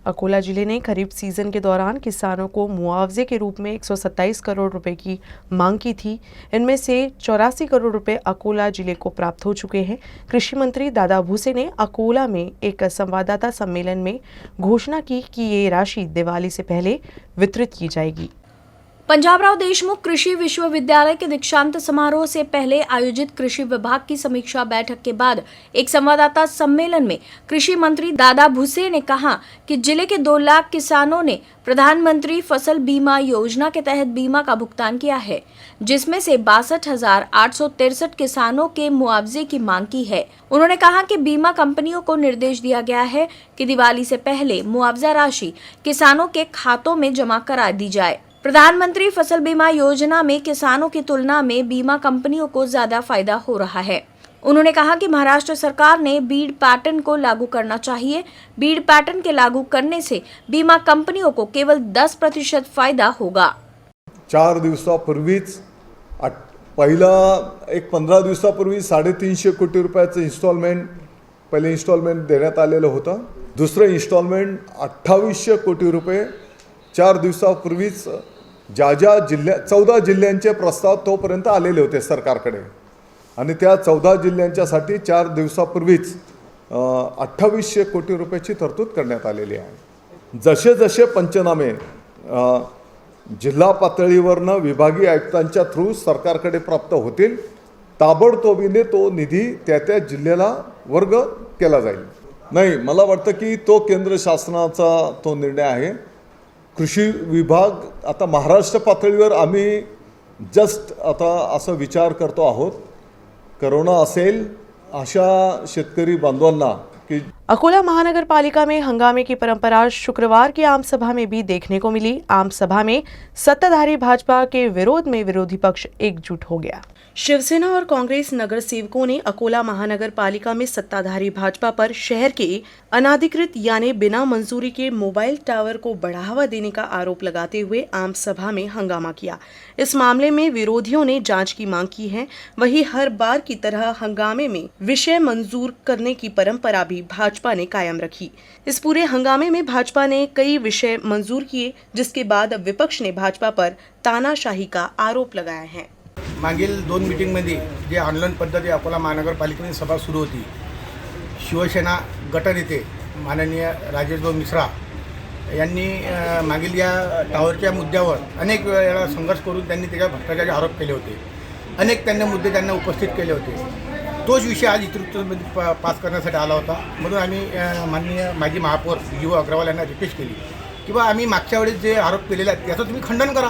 अकोला जिले ने खरीफ सीजन के दौरान किसानों को मुआवजे के रूप में 127 करोड़ रुपए की मांग की थी। इनमें से 84 करोड़ रुपए अकोला जिले को प्राप्त हो चुके हैं। कृषि मंत्री दादा भूसे ने अकोला में एक संवाददाता सम्मेलन में घोषणा की कि ये राशि दिवाली से पहले वितरित की जाएगी। पंजाबराव देशमुख कृषि विश्वविद्यालय के दीक्षांत समारोह से पहले आयोजित कृषि विभाग की समीक्षा बैठक के बाद एक संवाददाता सम्मेलन में कृषि मंत्री दादा भूसे ने कहा कि जिले के 2 लाख किसानों ने प्रधानमंत्री फसल बीमा योजना के तहत बीमा का भुगतान किया है, जिसमें से 62,863 किसानों के मुआवजे की मांग की है। उन्होंने कहा कि बीमा कंपनियों को निर्देश दिया गया है कि दिवाली से पहले मुआवजा राशि किसानों के खातों में जमा करा दी जाए। प्रधानमंत्री फसल बीमा योजना में किसानों की तुलना में बीमा कंपनियों को ज्यादा फायदा हो रहा है। उन्होंने कहा कि महाराष्ट्र सरकार ने बीड पैटर्न को लागू करना चाहिए। बीड पैटर्न के लागू करने से बीमा कंपनियों को केवल 10% फायदा होगा। 4 दिवसापूर्वीच पहिला एक 15 दिवसापूर्वी 350 कोटी रुपयाचं इन्स्टॉलमेंट पहिले इन्स्टॉलमेंट देण्यात आलेलं होतं। दुसरं इन्स्टॉलमेंट 2800 कोटी रुपये 4 दिवसापूर्वीच ज्या 14 जिल्ह्यांचे प्रस्ताव तोपर्यंत आलेले होते सरकारकडे आणि त्या 14 जिल्ह्यांच्यासाठी 4 दिवसापूर्वीच 2800 कोटी रुपयाची तरतूद करण्यात आलेली आहे। जसे जसे पंचनामे जिल्हा पातळीवरनं विभागीय आयुक्तांच्या थ्रू सरकारकडे प्राप्त होतील ताबडतोबीने तो निधी त्या जिल्ह्याला वर्ग केला जाईल। नाही, मला वाटतं की तो केंद्र शासनाचा तो निर्णय आहे। कृषी विभाग आता महाराष्ट्र पातळीवर आम्ही जस्ट आता असं विचार करतो आहोत, कोरोना असेल अशा शेतकरी बांधवांना कि अकोला महानगर पालिका में हंगामे की परंपरा शुक्रवार की आम सभा में भी देखने को मिली। आम सभा में सत्ताधारी भाजपा के विरोध में विरोधी पक्ष एकजुट हो गया। शिवसेना और कांग्रेस नगर सेवकों ने अकोला महानगर पालिका में सत्ताधारी भाजपा पर शहर के अनाधिकृत यानी बिना मंजूरी के मोबाइल टावर को बढ़ावा देने का आरोप लगाते हुए आम सभा में हंगामा किया। इस मामले में विरोधियों ने जांच की मांग की है। वहीं हर बार की तरह हंगामे में विषय मंजूर करने की परंपरा भी भाजपा ने कायम रखी। इस पूरे हंगामे में भाजपा ने कई विषय मंजूर किए, जिसके बाद विपक्ष ने भाजपा पर तानाशाही का आरोप लगाया है। मागील 2 मीटिंगमध्ये जे ऑनलाईन पद्धती अकोला महानगरपालिकेची सभा सुरू होती, शिवसेना गटनेते माननीय राजेशभाऊ मिश्रा यांनी मागील या टावरच्या मुद्द्यावर अनेक वेळा संघर्ष करून त्यांनी त्याच्या भ्रष्टाचाराचे आरोप केले होते। अनेक त्यांना मुद्दे त्यांना उपस्थित केले होते। तोच विषय आज नेतृत्वामध्ये पास करण्यासाठी आला होता। म्हणून आम्ही माननीय माजी महापौर जीव अग्रवाल यांना रिक्वेस्ट केली की बा आम्ही मागच्या वेळेस जे आरोप केलेले आहेत त्याचं तुम्ही खंडन करा।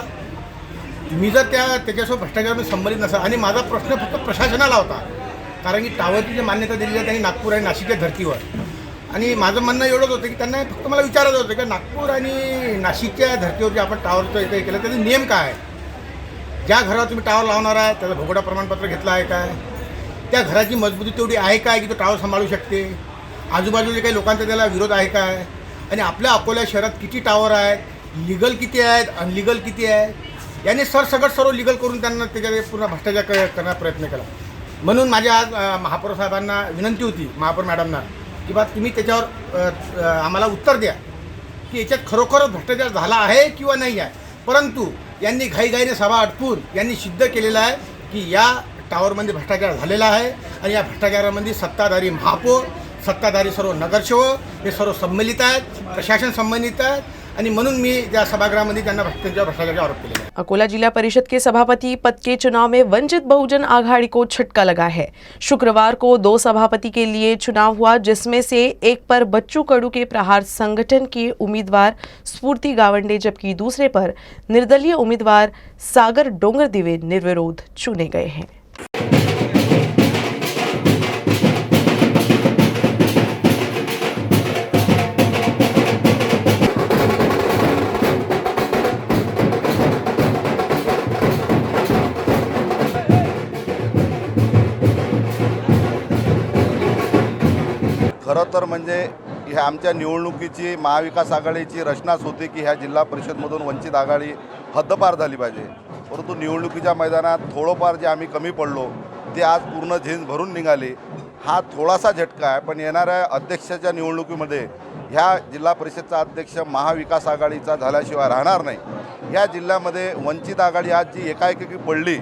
मी जर त्याच्यासोबत भ्रष्टाचारामध्ये संबंधित नसा आणि माझा प्रश्न फक्त प्रशासनाला होता, कारण की टावरची जी मान्यता दिलेली आहे त्यांनी नागपूर आणि नाशिकच्या धर्तीवर, आणि माझं म्हणणं एवढंच होतं की त्यांना फक्त मला विचारायचं होतं की नागपूर आणि नाशिकच्या धर्तीवर जे आपण टावरचं हे केलं त्याचा नियम काय आहे। ज्या घरावर तुम्ही टावर लावणार आहे त्याचं भोगडा प्रमाणपत्र घेतलं आहे काय, त्या घराची मजबूती तेवढी आहे काय की तो टावर सांभाळू शकते, आजूबाजूला काही लोकांचा त्याला विरोध आहे काय, आणि आपल्या अकोला शहरात किती टावर आहेत, लिगल किती आहेत, अनलिगल किती आहेत, याने सरसकट सर्व लिगल करून त्यांना त्याच्याकडे पूर्ण भ्रष्टाचार करण्याचा प्रयत्न केला। म्हणून माझ्या आज महापौर साहेबांना विनंती होती, महापौर मॅडमना, की बा तुम्ही त्याच्यावर आम्हाला उत्तर द्या की याच्यात खरोखर भ्रष्टाचार झाला आहे किंवा नाही आहे। परंतु यांनी घाईघाईने सभा अटकून यांनी सिद्ध केलेलं आहे की या टावरमध्ये भ्रष्टाचार झालेला आहे, आणि या भ्रष्टाचारामध्ये सत्ताधारी महापौर, सत्ताधारी सर्व नगरसेवक हे सर्व संमिलित आहेत, प्रशासन संबंधित आहेत, आणि म्हणून मी त्या सभागृहामध्ये त्यांना भ्रष्टाचाराचे आरोप केले। अकोला जिला परिषद के सभापति पद के चुनाव में वंचित बहुजन आघाड़ी को झटका लगा है। शुक्रवार को 2 सभापति के लिए चुनाव हुआ, जिसमें से एक पर बच्चू कडू के प्रहार संगठन के उम्मीदवार स्फूर्ति गावंडे, जबकि दूसरे पर निर्दलीय उम्मीदवार सागर डोंगरदिवे निर्विरोध चुने गए हैं। खरं तर म्हणजे ह्या आमच्या निवडणुकीची महाविकास आघाडीची रचनाच होती की ह्या जिल्हा परिषदमधून वंचित आघाडी हद्दपार झाली पाहिजे, परंतु निवडणुकीच्या मैदानात थोडंफार जे आम्ही कमी पडलो ते आज पूर्ण झेंज भरून निघाले। हा थोडासा झटका आहे, पण येणाऱ्या अध्यक्षाच्या निवडणुकीमध्ये ह्या जिल्हा परिषदचा अध्यक्ष महाविकास आघाडीचा झाल्याशिवाय राहणार नाही। या जिल्ह्यामध्ये वंचित आघाडी आज जी एकाएकी पडली,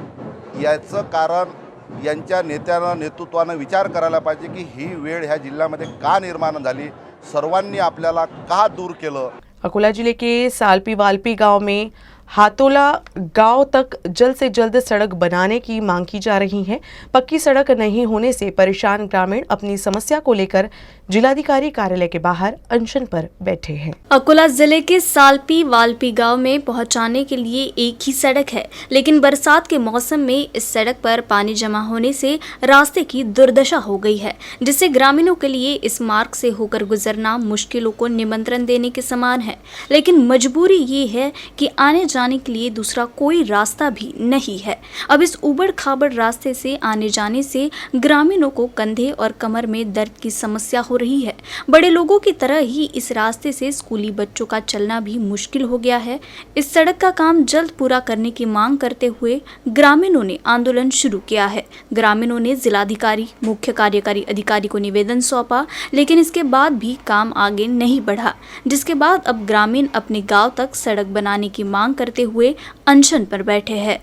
याचं कारण यांच्या नेतृत्वानं विचार करायला पाहिजे की ही वेळ ह्या जिल्ह्यामध्ये का निर्माण झाली, सर्वांनी आपल्याला का दूर केलं। अकोला जिले के सालपी वालपी गांव में हातोला गांव तक जल्द से जल्द सड़क बनाने की मांग की जा रही है। पक्की सड़क नहीं होने से परेशान ग्रामीण अपनी समस्या को लेकर जिलाधिकारी कार्यालय के बाहर अनशन पर बैठे हैं। अकोला जिले के सालपी वालपी गांव में पहुंचाने के लिए एक ही सड़क है, लेकिन बरसात के मौसम में इस सड़क पर पानी जमा होने से रास्ते की दुर्दशा हो गई है, जिससे ग्रामीणों के लिए इस मार्ग से होकर गुजरना मुश्किलों को निमंत्रण देने के समान है। लेकिन मजबूरी ये है कि आने जाने के लिए दूसरा कोई रास्ता भी नहीं है। अब इस उबड़ खाबड़ रास्ते से आने जाने से ग्रामीणों को कंधे और कमर में दर्द की समस्या हो रही है। बड़े लोगों की तरह ही इस रास्ते से स्कूली बच्चों का चलना भी मुश्किल हो गया है। इस सड़क का काम जल्द पूरा करने की मांग करते हुए ग्रामीणों ने आंदोलन शुरू किया है। ग्रामीणों ने जिलाधिकारी, मुख्य कार्यकारी अधिकारी को निवेदन सौंपा, लेकिन इसके बाद भी काम आगे नहीं बढ़ा, जिसके बाद अब ग्रामीण अपने गांव तक सड़क बनाने की मांग करते हुए अनशन पर बैठे हैं।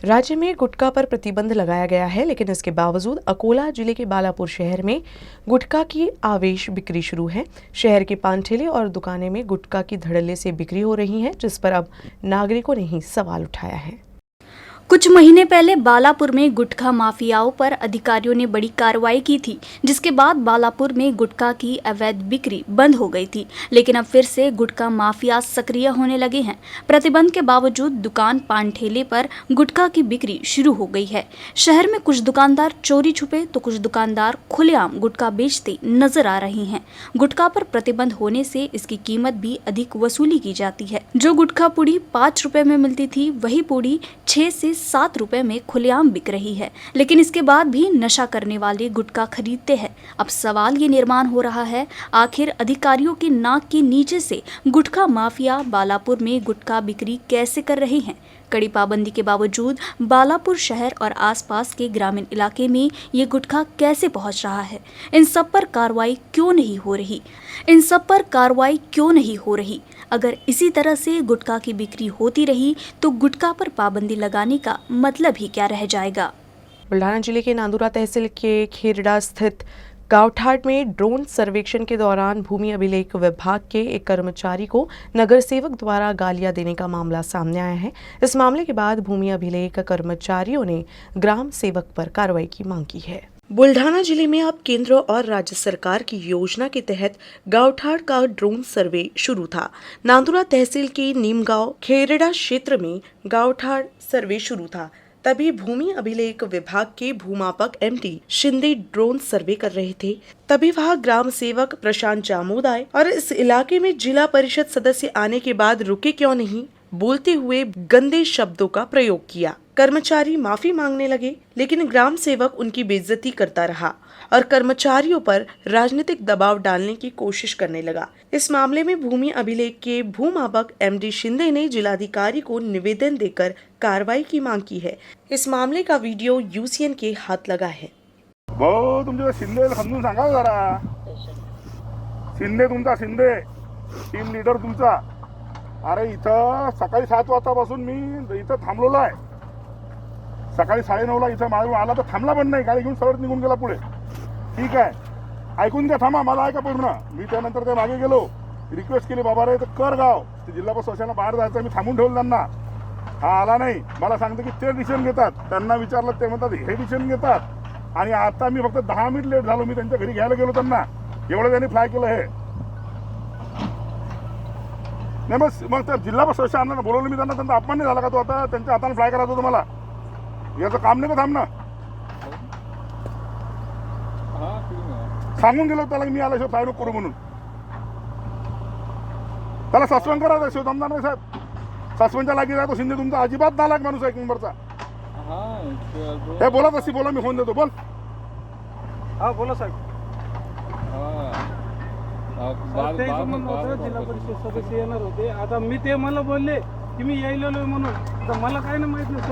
राज्य में गुटखा पर प्रतिबंध लगाया गया है, लेकिन इसके बावजूद अकोला जिले के बालापुर शहर में गुटखा की आवेश बिक्री शुरू है। शहर के पान ठेले और दुकानें में गुटखा की धड़ल्ले से बिक्री हो रही है, जिस पर अब नागरिकों ने ही सवाल उठाया है। कुछ महीने पहले बालापुर में गुटखा माफियाओं पर अधिकारियों ने बड़ी कार्रवाई की थी, जिसके बाद बालापुर में गुटखा की अवैध बिक्री बंद हो गई थी, लेकिन अब फिर से गुटखा माफिया सक्रिय होने लगे हैं। प्रतिबंध के बावजूद दुकान पान ठेले पर गुटखा की बिक्री शुरू हो गई है। शहर में कुछ दुकानदार चोरी छुपे तो कुछ दुकानदार खुलेआम गुटखा बेचते नजर आ रही हैं। गुटखा पर प्रतिबंध होने से इसकी कीमत भी अधिक वसूली की जाती है। जो गुटखा पुड़ी 5 रुपए में मिलती थी, वही पुड़ी 6 से 7 रुपए में खुलेआम बिक रही है, लेकिन इसके बाद भी नशा करने वाले गुटखा खरीदते हैं। अब सवाल ये निर्माण हो रहा है, आखिर अधिकारियों के नाक के नीचे से गुटखा माफिया बालापुर में गुटखा बिक्री कैसे कर रहे हैं। कड़ी पाबंदी के बावजूद बालापुर शहर और आसपास के ग्रामीण इलाके में ये गुटखा कैसे पहुंच रहा है। इन सब पर कार्रवाई क्यों नहीं हो रही। अगर इसी तरह से गुटखा की बिक्री होती रही तो गुटखा पर पाबंदी लगाने का मतलब ही क्या रह जाएगा। बुल्ढाना जिले के नांदुरा तहसील के खेरड़ा स्थित गावठाड़ में ड्रोन सर्वेक्षण के दौरान भूमि अभिलेख विभाग के एक कर्मचारी को नगर सेवक द्वारा गालियां देने का मामला सामने आया है। इस मामले के बाद भूमि अभिलेख कर्मचारियों ने ग्राम सेवक पर कार्रवाई की मांग की है। बुल्ढाना जिले में अब केंद्र और राज्य सरकार की योजना के तहत गावठाड़ का ड्रोन सर्वे शुरू था। नांदुरा तहसील के नीमगांव खेरड़ा क्षेत्र में गावठाड़ सर्वे शुरू था, तभी भूमि अभिलेख विभाग के भूमापक एमटी शिंदे ड्रोन सर्वे कर रहे थे। तभी वहां ग्राम सेवक प्रशांत जामोद आए और इस इलाके में जिला परिषद सदस्य आने के बाद रुके क्यों नहीं बोलते हुए गंदे शब्दों का प्रयोग किया। कर्मचारी माफी मांगने लगे, लेकिन ग्राम सेवक उनकी बेइज्जती करता रहा और कर्मचारियों पर राजनीतिक दबाव डालने की कोशिश करने लगा। इस मामले में भूमि अभिलेख के भूमापक एमडी शिंदे ने जिलाधिकारी को निवेदन देकर कार्रवाई की मांग की है। इस मामले का वीडियो यूसीएन के हाथ लगा है। भाऊ तुमच्या शिंदेला समजून सांगा जरा। शिंदे टीम लीडर तुमचा। अरे इथं सकाळी 7 वाजतापासून मी इथं थांबलेलो आहे। सकाळी 9:30ला इथं माझ्याकडून आला तर थांबला पण नाही, गाडी घेऊन सरळ निघून गेला पुढे। ठीक आहे, ऐकून घ्या, थांबा, मला ऐका पूर्ण। मी त्यानंतर ते मागे गेलो, रिक्वेस्ट केली, बाबा रे तर कर गाव, ते जिल्हा परिषदेला बाहेर जायचं, मी थांबून ठेवलं त्यांना। हा आला नाही, मला सांगते की ते डिसिजन घेतात। त्यांना विचारलं ते म्हणतात हे डिसिजन घेतात। आणि आता मी फक्त 10 मिनिट लेट झालो, मी त्यांच्या घरी घ्यायला गेलो त्यांना, एवढं त्यांनी फ्लाय केलं हे नाही। बस मग त्या जिल्हा परिषदेला बोलवलं मी त्यांना, त्यांचा अपमान नाही झाला का तो आता त्यांच्या हाताने फ्लाय करायचं होतं मला? याचं काम नाही का थांबणं? सांगून गेलो त्याला मी आल्याशिवाय फ्लाय नको करू म्हणून। त्याला सस्पेंड करा, शिव दमदार नाही साहेब, सस्पेंडच्या लागी जातो शिंदे तुमचा अजिबात नालायक माणूस आहे एक नंबरचा। हे बोला तशी बोला, मी फोन देतो, बोल। हा बोला साहेब। जिल्हा परिषद सदस्य येणार होते, आता मी ते मला बोलले की मी यायलेलो म्हणून, तर मला काय नाही माहित नाही।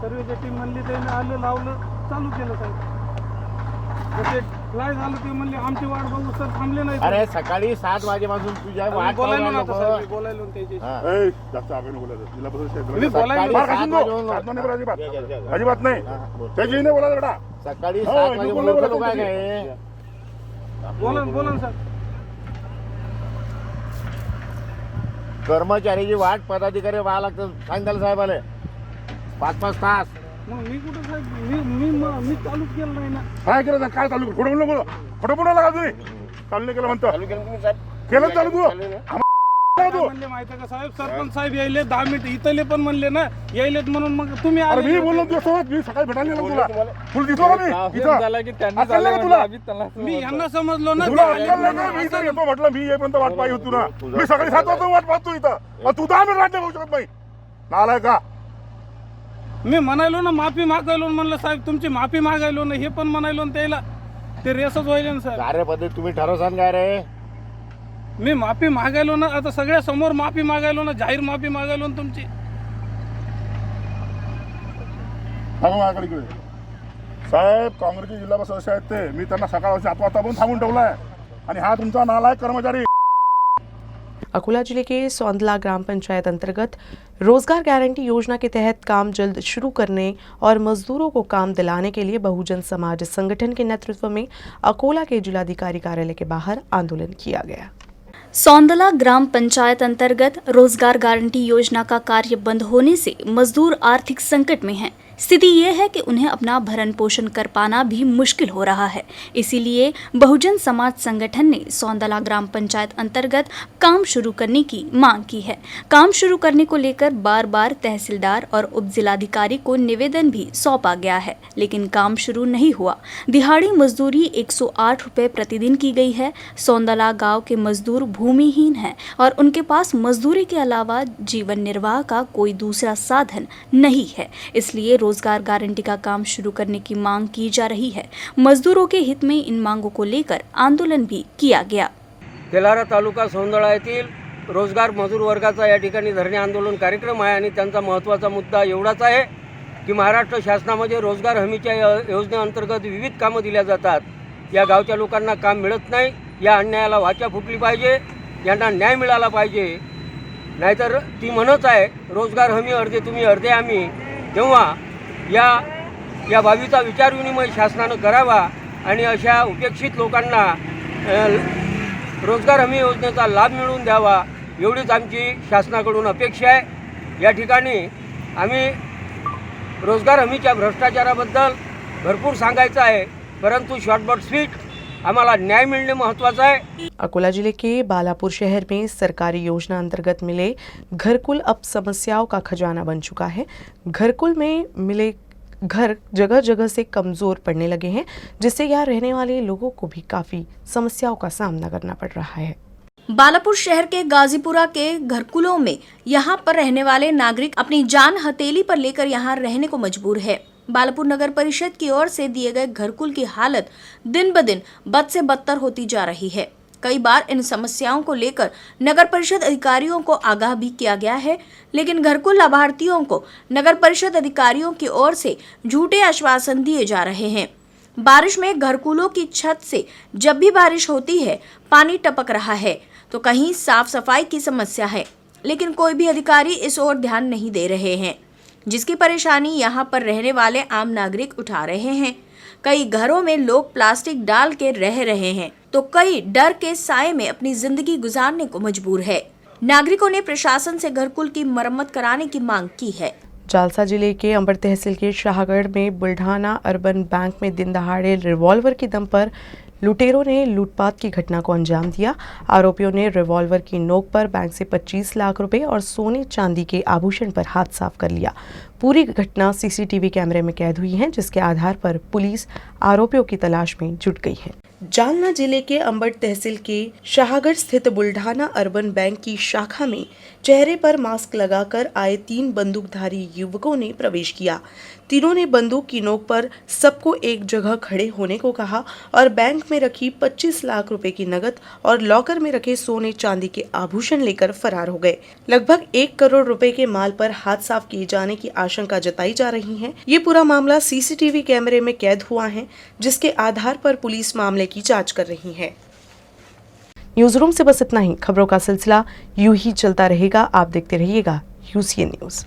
सर्वेची टीम म्हणली, त्याने आलं, लावलं, चालू केलं साहेब। काय झालं ते म्हणले आमची वाट बघू सर थांबले नाही अरे सकाळी 7 वाजेपासून तुझ्या वाट बोलायलो पाहू ना आता राहिलो. सर, मी बोलायलो ना त्याच्याशी. हा. ए, जास्त आवेन बोलायचं जिल्हा परिषद मी क्षेत्रात. बोलायलो. फार सकाळी खाशीन तो. सात नाही बोलायचं अजिबात. अजिबात नाही त्याची नाही बोलायचं बेटा. सकाळी हो, 7 मी वाजे बोललो बोलतो बोलायचं काय बोला बोला ना सर. कर्मचारीची वाट पदाधिकारी व्हायला लागतं सांगाल साहेबाला 5-5 तास. मग मी कुठं साहेब मी चालूच केलं नाही ना. काय केलं काय चालू खोटं बोललो बोल खोटं बोलायला का तुम्ही चालू नाही केलं म्हणतो केलं चालू तू काय म्हणले माहिती का साहेब, सरपंच साहेब यायले 10 मिनिट इथले पण म्हणले ना यायलेत म्हणून मग तुम्ही अरे मी आले. बोललो तुझ्यासोबत मी सकाळी भेटायला गेलो तुला तुला दिसलो का मी इथं अक्कल नाही का तुला मी यांना समजलो ना तुला अक्कल नाही का मी इथं येतो म्हटलं मी येईपर्यंत वाट पाहिजे होती ना मी सकाळी 7 वाजता वाट पाहतो इथं मग तू 10 मिनिट वाट नाही बघू शकत नाही नालाय का मी म्हणायलो ना माफी मागायलो ना, म्हणलं साहेब तुमची माफी मागायलो ना, हे पण म्हणायलो ना त्याला ते रेसच व्हायले ना साहेब. कार्यपद्धती तुम्ही ठरवसान काय रे मी माफी मागायलो ना, आता सगळ्या समोर माफी मागायलो ना, जाहीर माफी मागायलो ना तुमची. सांगू माझ्याकडे इकडे साहेब काँग्रेसचे जिल्हा सदस्य आहेत ते मी त्यांना सकाळ 7 वाजता पण थांबून ठेवलाय आणि हा तुमचा नालायक कर्मचारी. अकोला जिले के सौंदला ग्राम पंचायत अंतर्गत रोजगार गारंटी योजना के तहत काम जल्द शुरू करने और मजदूरों को काम दिलाने के लिए बहुजन समाज संगठन के नेतृत्व में अकोला के जिलाधिकारी कार्यालय के बाहर आंदोलन किया गया। सौंदला ग्राम पंचायत अंतर्गत रोजगार गारंटी योजना का कार्य बंद होने से मजदूर आर्थिक संकट में हैं। स्थिति ये है कि उन्हें अपना भरण पोषण कर पाना भी मुश्किल हो रहा है। इसीलिए बहुजन समाज संगठन ने सौंदला ग्राम पंचायत अंतर्गत काम शुरू करने की मांग की है। काम शुरू करने को लेकर बार बार तहसीलदार और उप जिलाधिकारी को निवेदन भी सौंपा गया है, लेकिन काम शुरू नहीं हुआ। दिहाड़ी मजदूरी 108 रुपये प्रतिदिन की गई है। सौंदला गांव के मजदूर भूमिहीन हैं और उनके पास मजदूरी के अलावा जीवन निर्वाह का कोई दूसरा साधन नहीं है। इसलिए रोजगार गारंटी का काम शुरू करने की मांग की जा रही है। मजदूरों के हित में इन मांगों को लेकर आंदोलन भी किया गया। तेलारा तालुका सौंदळा येथील रोजगार मजूर वर्गाचा या ठिकाणी धरणे आंदोलन कार्यक्रम आहे आणि त्यांचा महत्त्वाचा मुद्दा एवढाच आहे की महाराष्ट्र शासनामध्ये रोजगार हमीच्या योजनेअंतर्गत विविध कामं दिल्या जातात। या गावच्या लोकांना काम मिळत नाही। या अन्यायाला वाचा फुटली पाहिजे, यांना न्याय मिळाला पाहिजे। नाहीतर ती म्हणत आहे रोजगार हमी अर्धे तुम्ही अर्धे आम्ही, तेव्हा या बाबीचा विचारविनिमय शासनानं करावा आणि अशा उपेक्षित लोकांना रोजगार हमी योजनेचा लाभ मिळवून द्यावा, एवढीच आमची शासनाकडून अपेक्षा आहे। या ठिकाणी आम्ही रोजगार हमीच्या भ्रष्टाचाराबद्दल भरपूर सांगायचं आहे, परंतु शॉर्ट बट स्वीट हमारा न्याय मिलने महत्वाचा है। अकोला जिले के बालापुर शहर में सरकारी योजना अंतर्गत मिले घरकुल अब समस्याओं का खजाना बन चुका है। घरकुल में मिले घर जगह जगह से कमज़ोर पड़ने लगे हैं, जिससे यहाँ रहने वाले लोगों को भी काफ़ी समस्याओं का सामना करना पड़ रहा है। बालापुर शहर के गाजीपुरा के घरकुलों में यहाँ पर रहने वाले नागरिक अपनी जान हथेली पर लेकर यहाँ रहने को मजबूर है। बालापुर नगर परिषद की ओर से दिए गए घरकुल की हालत दिन ब दिन बद से बदतर होती जा रही है। कई बार इन समस्याओं को लेकर नगर परिषद अधिकारियों को आगाह भी किया गया है, लेकिन घरकुल लाभार्थियों को नगर परिषद अधिकारियों की ओर से झूठे आश्वासन दिए जा रहे हैं। बारिश में घरकुलों की छत से जब भी बारिश होती है पानी टपक रहा है, तो कहीं साफ सफाई की समस्या है, लेकिन कोई भी अधिकारी इस ओर ध्यान नहीं दे रहे हैं, जिसकी परेशानी यहाँ पर रहने वाले आम नागरिक उठा रहे हैं। कई घरों में लोग प्लास्टिक डाल के रह रहे हैं, तो कई डर के साए में अपनी जिंदगी गुजारने को मजबूर है। नागरिकों ने प्रशासन से घरकुल की मरम्मत कराने की मांग की है। जालसा जिले के अंबड़ तहसील के शाहगढ़ में बुल्ढाना अर्बन बैंक में दिन दहाड़े रिवॉल्वर की दम पर लुटेरों ने लूटपाट की घटना को अंजाम दिया। आरोपियों ने रिवॉल्वर की नोक पर बैंक से 25 लाख रुपए और सोने चांदी के आभूषण पर हाथ साफ कर लिया। पूरी घटना सीसीटीवी कैमरे में कैद हुई है, जिसके आधार पर पुलिस आरोपियों की तलाश में जुट गई है। जालना जिले के अंबड़ तहसील के शाहगढ़ स्थित बुल्ढाना अर्बन बैंक की शाखा में चेहरे पर मास्क लगाकर आए 3 बंदूकधारी युवकों ने प्रवेश किया। तीनों ने बंदूक की नोक पर सबको एक जगह खड़े होने को कहा और बैंक में रखी 25 लाख रुपए की नकद और लॉकर में रखे सोने चांदी के आभूषण लेकर फरार हो गए। लगभग 1 करोड़ रुपए के माल पर हाथ साफ किए जाने की आशंका जताई जा रही है। ये पूरा मामला सीसीटीवी कैमरे में कैद हुआ है, जिसके आधार पर पुलिस मामले की जांच कर रही है। न्यूज रूम से बस इतना ही। खबरों का सिलसिला यूं ही चलता रहेगा। आप देखते रहिएगा UCN न्यूज।